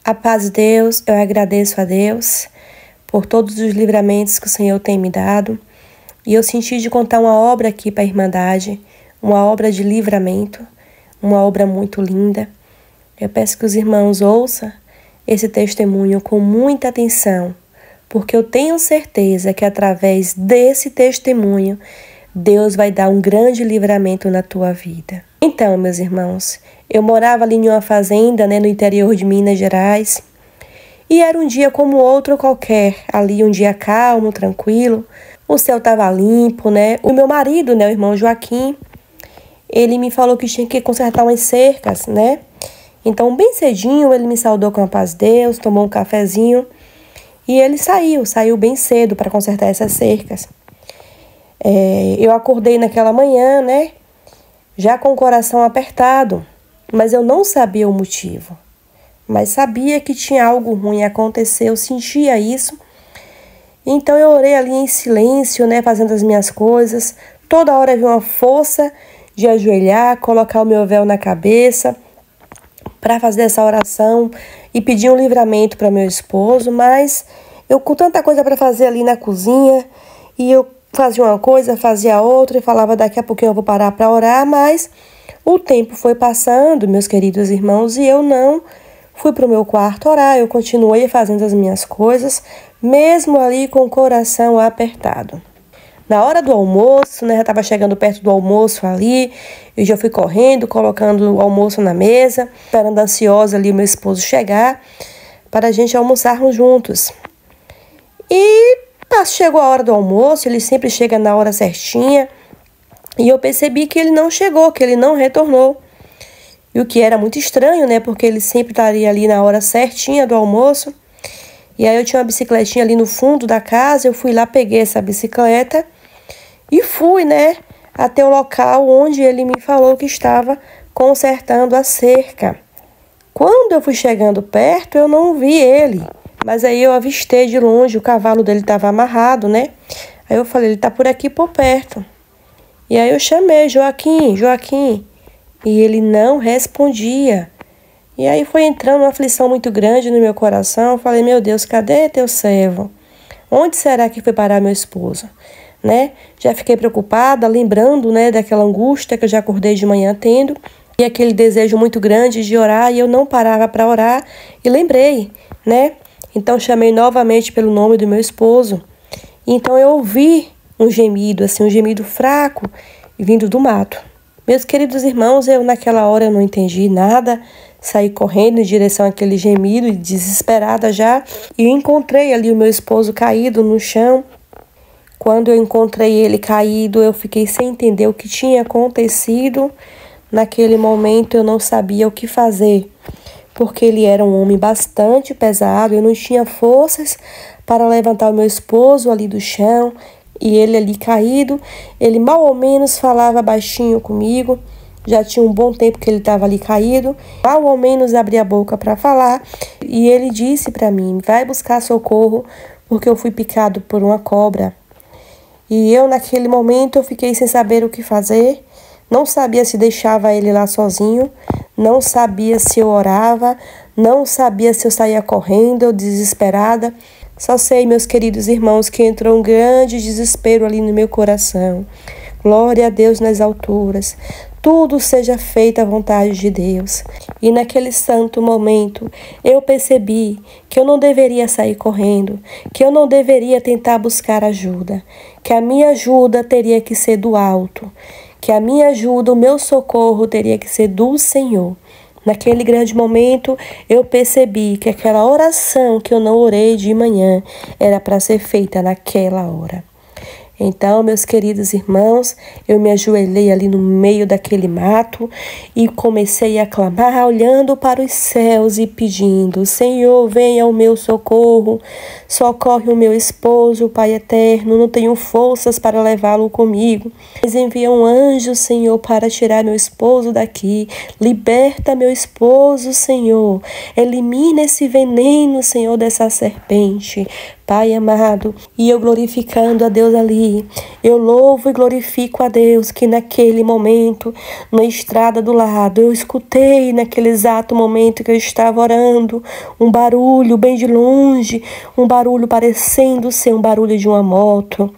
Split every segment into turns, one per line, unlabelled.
A paz de Deus, eu agradeço a Deus por todos os livramentos que o Senhor tem me dado. E eu senti de contar uma obra aqui para a Irmandade, uma obra de livramento, uma obra muito linda. Eu peço que os irmãos ouçam esse testemunho com muita atenção, porque eu tenho certeza que através desse testemunho, Deus vai dar um grande livramento na tua vida. Então, meus irmãos, eu morava ali em uma fazenda, no interior de Minas Gerais, e era um dia como outro qualquer, ali um dia calmo, tranquilo, o céu estava limpo, O meu marido, o irmão Joaquim, ele me falou que tinha que consertar umas cercas, Então, bem cedinho, ele me saudou com a paz de Deus, tomou um cafezinho, e ele saiu bem cedo para consertar essas cercas. Eu acordei naquela manhã, já com o coração apertado, mas eu não sabia o motivo. Mas sabia que tinha algo ruim a acontecer, eu sentia isso. Então eu orei ali em silêncio, fazendo as minhas coisas. Toda hora vi uma força de ajoelhar, colocar o meu véu na cabeça para fazer essa oração e pedir um livramento para meu esposo. Mas eu com tanta coisa para fazer ali na cozinha, e eu fazia uma coisa, fazia outra e falava daqui a pouquinho eu vou parar para orar, mas o tempo foi passando, meus queridos irmãos, e eu não fui para o meu quarto orar. Eu continuei fazendo as minhas coisas, mesmo ali com o coração apertado. Na hora do almoço, já estava chegando perto do almoço ali, eu já fui correndo, colocando o almoço na mesa, esperando ansiosa ali o meu esposo chegar, para a gente almoçarmos juntos. E chegou a hora do almoço, ele sempre chega na hora certinha, e eu percebi que ele não chegou, que ele não retornou. E o que era muito estranho, porque ele sempre estaria ali na hora certinha do almoço. E aí eu tinha uma bicicletinha ali no fundo da casa, eu fui lá, peguei essa bicicleta e fui, até o local onde ele me falou que estava consertando a cerca. Quando eu fui chegando perto, eu não vi ele. Mas aí eu avistei de longe, o cavalo dele estava amarrado, Aí eu falei, ele está por aqui por perto. E aí eu chamei, Joaquim, Joaquim. E ele não respondia. E aí foi entrando uma aflição muito grande no meu coração. Eu falei, meu Deus, cadê teu servo? Onde será que foi parar meu esposo? Já fiquei preocupada, lembrando, daquela angústia que eu já acordei de manhã tendo. E aquele desejo muito grande de orar, e eu não parava para orar. E lembrei, Então chamei novamente pelo nome do meu esposo. Então eu ouvi um gemido, um gemido fraco, vindo do mato. Meus queridos irmãos, naquela hora eu não entendi nada, saí correndo em direção àquele gemido, desesperada já, e encontrei ali o meu esposo caído no chão. Quando eu encontrei ele caído, eu fiquei sem entender o que tinha acontecido. Naquele momento eu não sabia o que fazer, porque ele era um homem bastante pesado, eu não tinha forças para levantar o meu esposo ali do chão, e ele ali caído, ele mal ou menos falava baixinho comigo, já tinha um bom tempo que ele estava ali caído, mal ou menos abria a boca para falar, e ele disse para mim, vai buscar socorro, porque eu fui picado por uma cobra. E eu naquele momento eu fiquei sem saber o que fazer, não sabia se deixava ele lá sozinho, não sabia se eu orava, não sabia se eu saía correndo ou desesperada. Só sei, meus queridos irmãos, que entrou um grande desespero ali no meu coração. Glória a Deus nas alturas. Tudo seja feito à vontade de Deus. E naquele santo momento, eu percebi que eu não deveria sair correndo, que eu não deveria tentar buscar ajuda, que a minha ajuda teria que ser do alto, que a minha ajuda, o meu socorro teria que ser do Senhor. Naquele grande momento, eu percebi que aquela oração que eu não orei de manhã era para ser feita naquela hora. Então, meus queridos irmãos, eu me ajoelhei ali no meio daquele mato e comecei a clamar, olhando para os céus e pedindo, Senhor, venha ao meu socorro, socorre o meu esposo, Pai eterno, não tenho forças para levá-lo comigo, mas envia um anjo, Senhor, para tirar meu esposo daqui, liberta meu esposo, Senhor, elimina esse veneno, Senhor, dessa serpente, Pai amado, e eu glorificando a Deus ali, eu louvo e glorifico a Deus que naquele momento, na estrada do lado, eu escutei naquele exato momento que eu estava orando, um barulho bem de longe, um barulho parecendo ser um barulho de uma moto.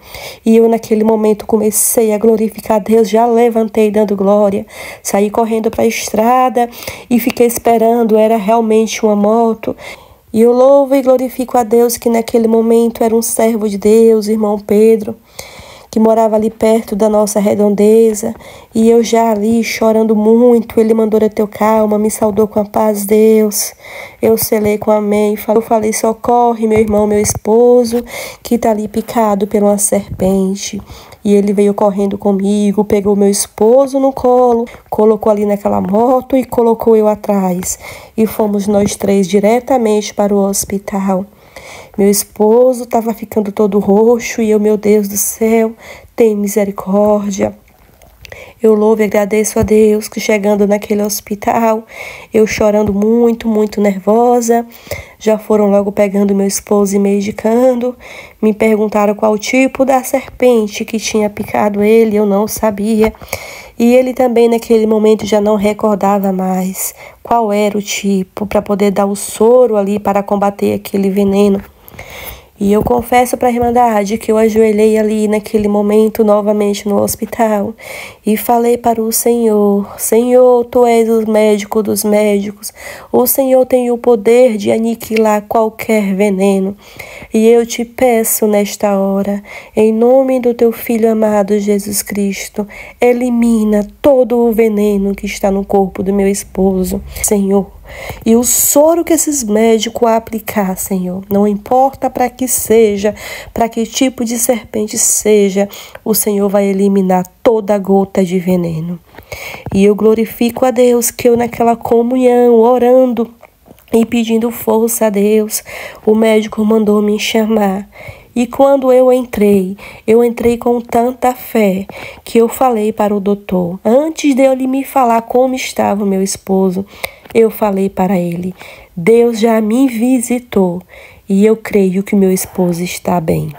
E eu naquele momento comecei a glorificar a Deus, já levantei dando glória, saí correndo para a estrada e fiquei esperando, era realmente uma moto. E eu louvo e glorifico a Deus que naquele momento era um servo de Deus, irmão Pedro, que morava ali perto da nossa redondeza, e eu já ali chorando muito, ele mandou eu ter calma, me saudou com a paz, Deus. Eu selei com amém, eu falei, socorre meu irmão, meu esposo, que tá ali picado por uma serpente. E ele veio correndo comigo, pegou meu esposo no colo, colocou ali naquela moto e colocou eu atrás. E fomos nós três diretamente para o hospital. Meu esposo estava ficando todo roxo e eu, meu Deus do céu, tem misericórdia. Eu louvo e agradeço a Deus que chegando naquele hospital, eu chorando muito, muito nervosa, já foram logo pegando meu esposo e medicando, me perguntaram qual tipo da serpente que tinha picado ele, eu não sabia. E ele também naquele momento já não recordava mais qual era o tipo para poder dar o soro ali para combater aquele veneno. E eu confesso para a Irmandade que eu ajoelhei ali naquele momento novamente no hospital e falei para o Senhor, Senhor, Tu és o médico dos médicos, o Senhor tem o poder de aniquilar qualquer veneno. E eu te peço nesta hora, em nome do Teu Filho amado Jesus Cristo, elimina todo o veneno que está no corpo do meu esposo, Senhor. E o soro que esses médicos aplicar, Senhor, não importa para que seja, para que tipo de serpente seja, o Senhor vai eliminar toda gota de veneno. E eu glorifico a Deus que eu naquela comunhão, orando e pedindo força a Deus, o médico mandou me chamar. E quando eu entrei com tanta fé que eu falei para o doutor, antes de ele me falar como estava o meu esposo, eu falei para ele, Deus já me visitou e eu creio que meu esposo está bem.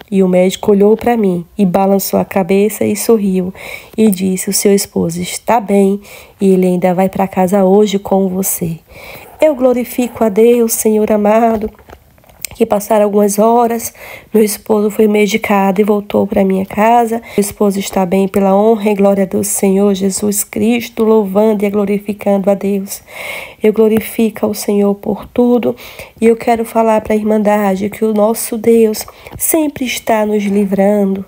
E o médico olhou para mim e balançou a cabeça e sorriu e disse, o seu esposo está bem e ele ainda vai para casa hoje com você. Eu glorifico a Deus, Senhor amado, que passaram algumas horas, meu esposo foi medicado e voltou para minha casa. Meu esposo está bem pela honra e glória do Senhor Jesus Cristo, louvando e glorificando a Deus. Eu glorifico ao Senhor por tudo e eu quero falar para a Irmandade que o nosso Deus sempre está nos livrando.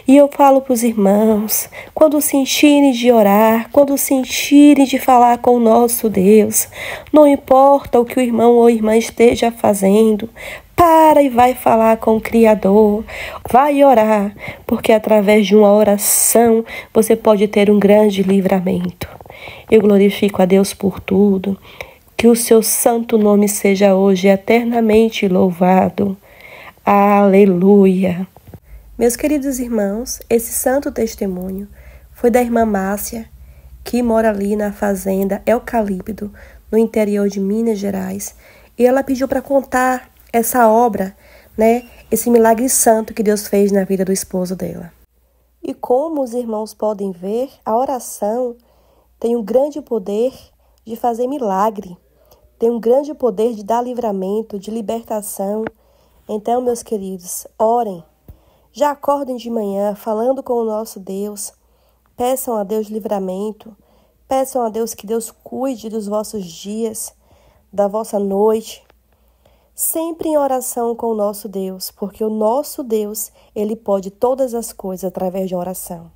E eu falo para os irmãos, quando sentirem de orar, quando sentirem de falar com o nosso Deus, não importa o que o irmão ou a irmã esteja fazendo, para e vai falar com o Criador, vai orar, porque através de uma oração você pode ter um grande livramento. Eu glorifico a Deus por tudo, que o seu santo nome seja hoje eternamente louvado. Aleluia! Meus queridos irmãos, esse santo testemunho foi da irmã Márcia, que mora ali na fazenda Eucalipto, no interior de Minas Gerais, e ela pediu para contar essa obra, esse milagre santo que Deus fez na vida do esposo dela. E como os irmãos podem ver, a oração tem um grande poder de fazer milagre, tem um grande poder de dar livramento, de libertação. Então, meus queridos, orem, já acordem de manhã falando com o nosso Deus, peçam a Deus livramento, peçam a Deus que Deus cuide dos vossos dias, da vossa noite, sempre em oração com o nosso Deus, porque o nosso Deus, Ele pode todas as coisas através de oração.